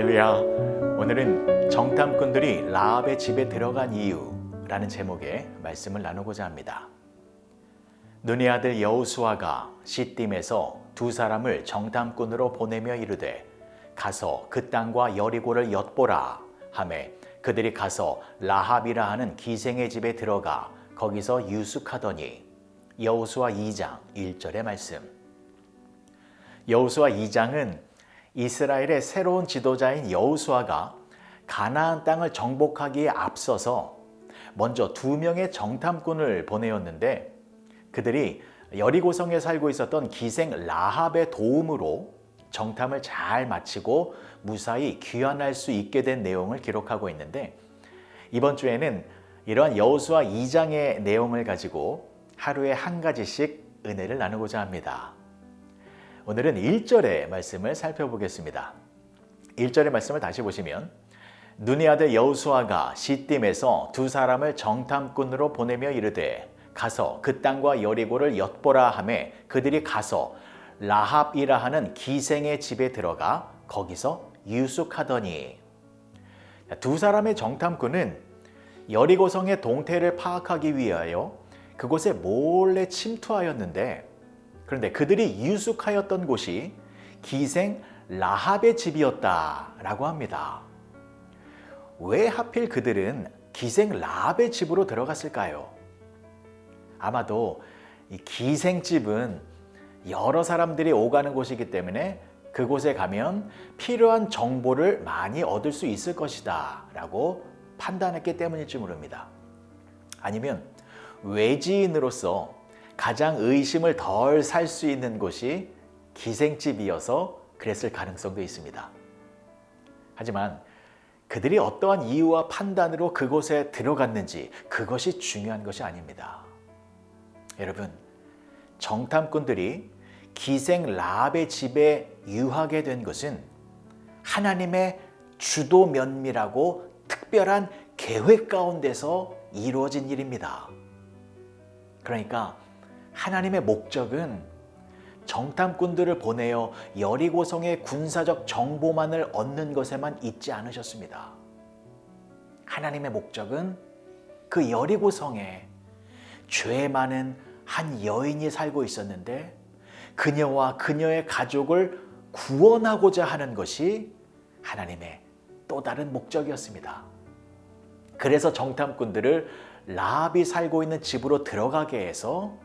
할렐루야. 오늘은 정탐꾼들이 라합의 집에 들어간 이유라는 제목의 말씀을 나누고자 합니다. 눈의 아들 여호수아가 시딤에서 두 사람을 정탐꾼으로 보내며 이르되 가서 그 땅과 여리고를 엿보라 하매 그들이 가서 라합이라 하는 기생의 집에 들어가 거기서 유숙하더니. 여호수아 2장 1절의 말씀. 여호수아 2장은 이스라엘의 새로운 지도자인 여호수아가 가나안 땅을 정복하기에 앞서서 먼저 2명의 정탐꾼을 보내었는데 그들이 여리고성에 살고 있었던 기생 라합의 도움으로 정탐을 잘 마치고 무사히 귀환할 수 있게 된 내용을 기록하고 있는데, 이번 주에는 이러한 여호수아 2장의 내용을 가지고 하루에 한 가지씩 은혜를 나누고자 합니다. 오늘은 1절의 말씀을 살펴보겠습니다. 1절의 말씀을 다시 보시면 눈의 아들 여호수아가 시딤에서 두 사람을 정탐꾼으로 보내며 이르되 가서 그 땅과 여리고를 엿보라 하매 그들이 가서 라합이라 하는 기생의 집에 들어가 거기서 유숙하더니. 두 사람의 정탐꾼은 여리고성의 동태를 파악하기 위하여 그곳에 몰래 침투하였는데, 그런데 그들이 유숙하였던 곳이 기생 라합의 집이었다라고 합니다. 왜 하필 그들은 기생 라합의 집으로 들어갔을까요? 아마도 이 기생집은 여러 사람들이 오가는 곳이기 때문에 그곳에 가면 필요한 정보를 많이 얻을 수 있을 것이다 라고 판단했기 때문일지 모릅니다. 아니면 외지인으로서 가장 의심을 덜 살 수 있는 곳이 기생집이어서 그랬을 가능성도 있습니다. 하지만 그들이 어떠한 이유와 판단으로 그곳에 들어갔는지 그것이 중요한 것이 아닙니다. 여러분, 정탐꾼들이 기생 라합의 집에 유하게 된 것은 하나님의 주도 면밀하고 특별한 계획 가운데서 이루어진 일입니다. 그러니까 하나님의 목적은 정탐꾼들을 보내어 여리고성의 군사적 정보만을 얻는 것에만 있지 않으셨습니다. 하나님의 목적은 그 여리고성에 죄 많은 한 여인이 살고 있었는데 그녀와 그녀의 가족을 구원하고자 하는 것이 하나님의 또 다른 목적이었습니다. 그래서 정탐꾼들을 라합이 살고 있는 집으로 들어가게 해서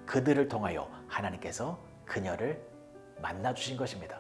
그들을 통하여 하나님께서 그녀를 만나주신 것입니다.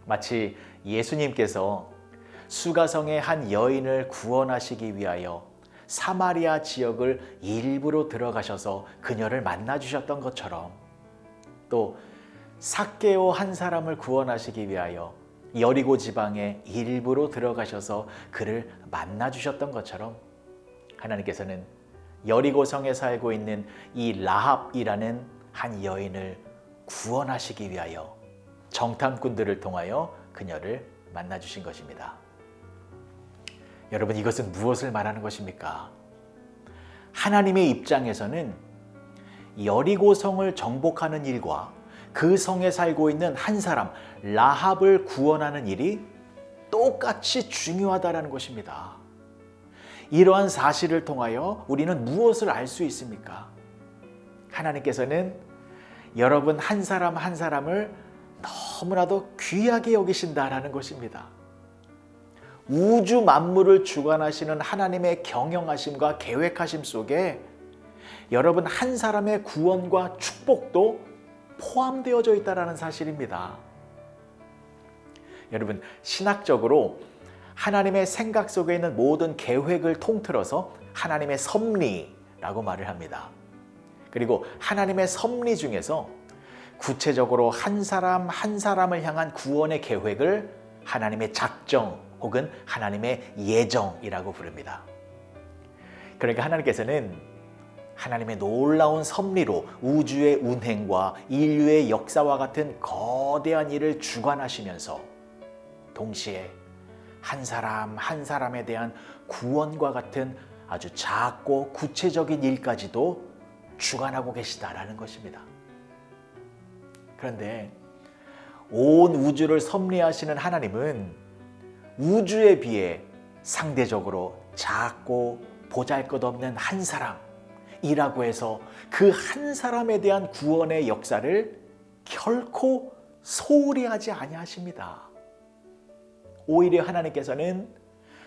마치 예수님께서 수가성의 한 여인을 구원하시기 위하여 사마리아 지역을 일부러 들어가셔서 그녀를 만나주셨던 것처럼, 또 삭개오 한 사람을 구원하시기 위하여 여리고 지방에 일부러 들어가셔서 그를 만나주셨던 것처럼 하나님께서는 여리고성에 살고 있는 이 라합이라는 한 여인을 구원하시기 위하여 정탐꾼들을 통하여 그녀를 만나주신 것입니다. 여러분, 이것은 무엇을 말하는 것입니까? 하나님의 입장에서는 여리고성을 정복하는 일과 그 성에 살고 있는 한 사람 라합을 구원하는 일이 똑같이 중요하다는 것입니다. 이러한 사실을 통하여 우리는 무엇을 알 수 있습니까? 하나님께서는 여러분 한 사람 한 사람을 너무나도 귀하게 여기신다라는 것입니다. 우주 만물을 주관하시는 하나님의 경영하심과 계획하심 속에 여러분 한 사람의 구원과 축복도 포함되어져 있다는 사실입니다. 여러분, 신학적으로 하나님의 생각 속에 있는 모든 계획을 통틀어서 하나님의 섭리라고 말을 합니다. 그리고 하나님의 섭리 중에서 구체적으로 한 사람 한 사람을 향한 구원의 계획을 하나님의 작정 혹은 하나님의 예정이라고 부릅니다. 그러니까 하나님께서는 하나님의 놀라운 섭리로 우주의 운행과 인류의 역사와 같은 거대한 일을 주관하시면서 동시에 한 사람 한 사람에 대한 구원과 같은 아주 작고 구체적인 일까지도 주관하고 계시다라는 것입니다. 그런데 온 우주를 섭리하시는 하나님은 우주에 비해 상대적으로 작고 보잘것없는 한 사람이라고 해서 그 한 사람에 대한 구원의 역사를 결코 소홀히 하지 아니하십니다. 오히려 하나님께서는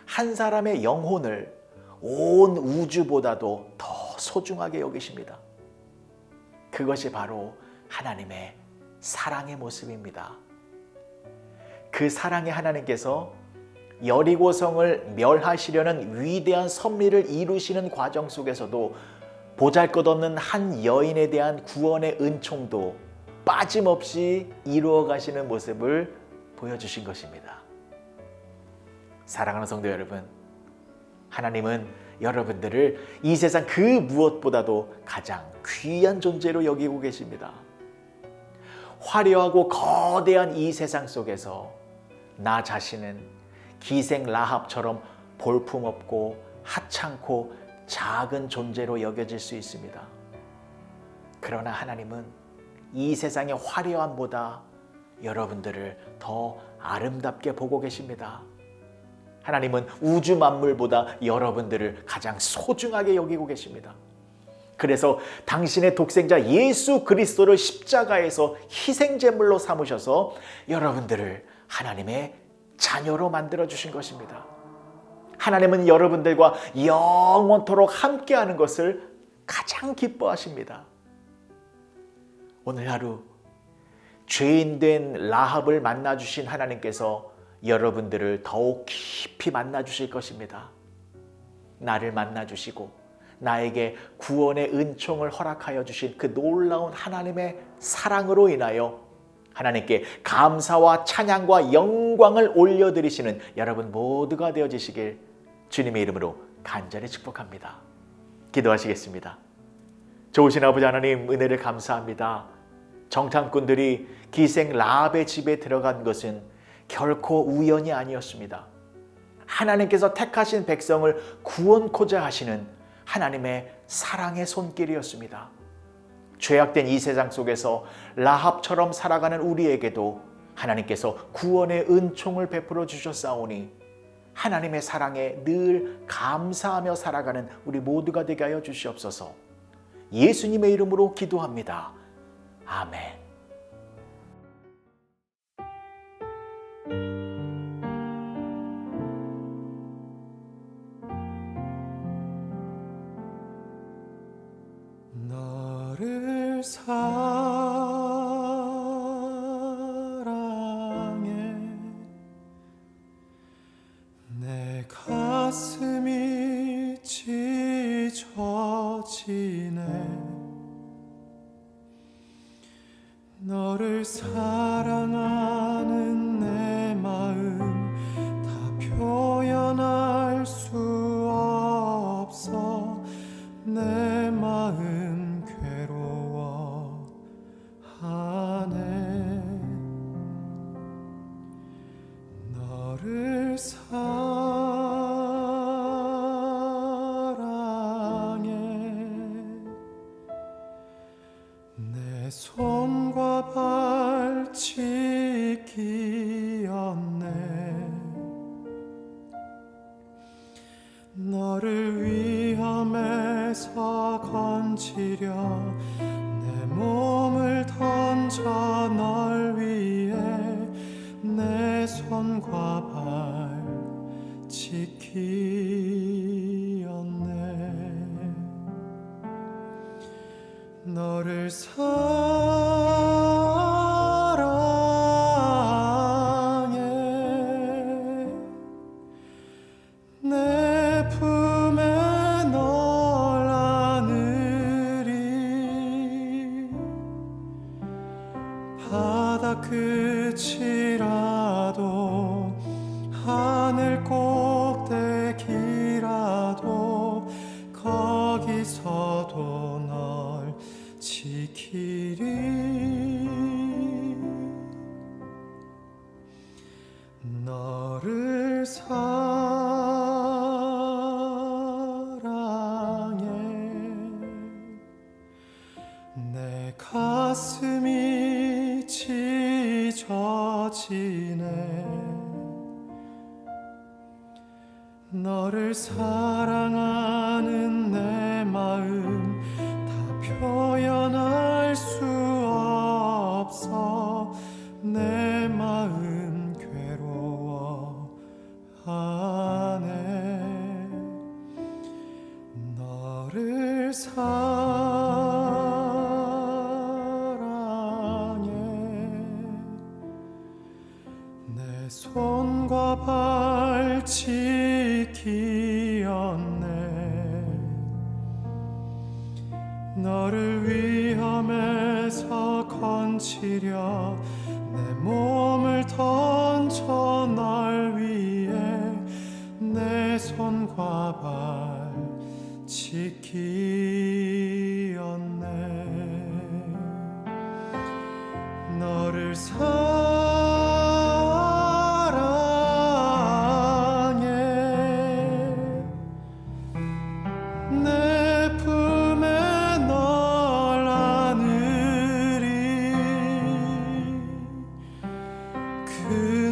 한 사람의 영혼을 온 우주보다도 더 소중하게 여기십니다. 그것이 바로 하나님의 사랑의 모습입니다. 그 사랑의 하나님께서 여리고성을 멸하시려는 위대한 섭리를 이루시는 과정 속에서도 보잘것없는 한 여인에 대한 구원의 은총도 빠짐없이 이루어 가시는 모습을 보여주신 것입니다. 사랑하는 성도 여러분, 하나님은 여러분들을 이 세상 그 무엇보다도 가장 귀한 존재로 여기고 계십니다. 화려하고 거대한 이 세상 속에서 나 자신은 기생 라합처럼 볼품없고 하찮고 작은 존재로 여겨질 수 있습니다. 그러나 하나님은 이 세상의 화려함보다 여러분들을 더 아름답게 보고 계십니다. 하나님은 우주 만물보다 여러분들을 가장 소중하게 여기고 계십니다. 그래서 당신의 독생자 예수 그리스도를 십자가에서 희생제물로 삼으셔서 여러분들을 하나님의 자녀로 만들어 주신 것입니다. 하나님은 여러분들과 영원토록 함께하는 것을 가장 기뻐하십니다. 오늘 하루 죄인된 라합을 만나주신 하나님께서 여러분들을 더욱 깊이 만나주실 것입니다. 나를 만나주시고 나에게 구원의 은총을 허락하여 주신 그 놀라운 하나님의 사랑으로 인하여 하나님께 감사와 찬양과 영광을 올려드리시는 여러분 모두가 되어지시길 주님의 이름으로 간절히 축복합니다. 기도하시겠습니다. 좋으신 아버지 하나님, 은혜를 감사합니다. 정탐꾼들이 기생 라합의 집에 들어간 것은 결코 우연이 아니었습니다. 하나님께서 택하신 백성을 구원코자 하시는 하나님의 사랑의 손길이었습니다. 죄악된 이 세상 속에서 라합처럼 살아가는 우리에게도 하나님께서 구원의 은총을 베풀어 주셨사오니 하나님의 사랑에 늘 감사하며 살아가는 우리 모두가 되게 하여 주시옵소서. 예수님의 이름으로 기도합니다. 아멘. 너를 사랑해 내 가슴이 찢어지네 너를 사랑하는 내 마음 다 표현할 수 없어 내 마음 괴로워하네 너를 사랑해 내 손과 발 지키었네 너를 위험에서 건지려 내 몸을 던져 널 위해 내 손과 발 지키었네 너를 사랑해 내 품에 널 안으리 바다 끝이라도 하늘 꼭대기라도 거기서도 널 지키리 너를 사랑해 내 가슴이 찢어지네 너를 사랑하는 내 마음 다 표현할 수 없어. 내 마음 괴로워하네. 너를 사랑해. 내 손과 발 지키었네. 너를 위험에서 건지려 내 몸을 던져 널 위해 내 손과 발 지키었네. 너를 사랑해. 내 품에 널 안으리. 그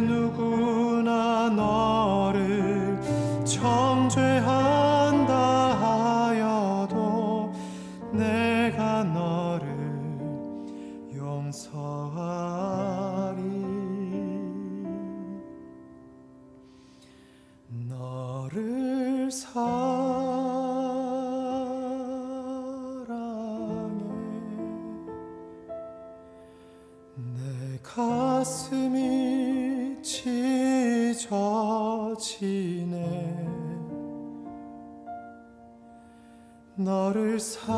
누구나 너를 정죄한다 하여도 내가 너를 용서하리. 너를 사랑해. 내 가슴이 찢어지네. 너를 사랑하는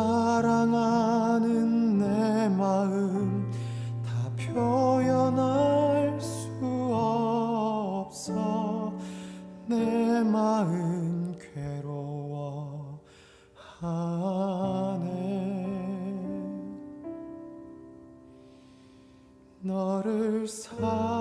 내 마음 다 표현할 수 없어. 내 마음 괴로워하네. 너를 사랑해.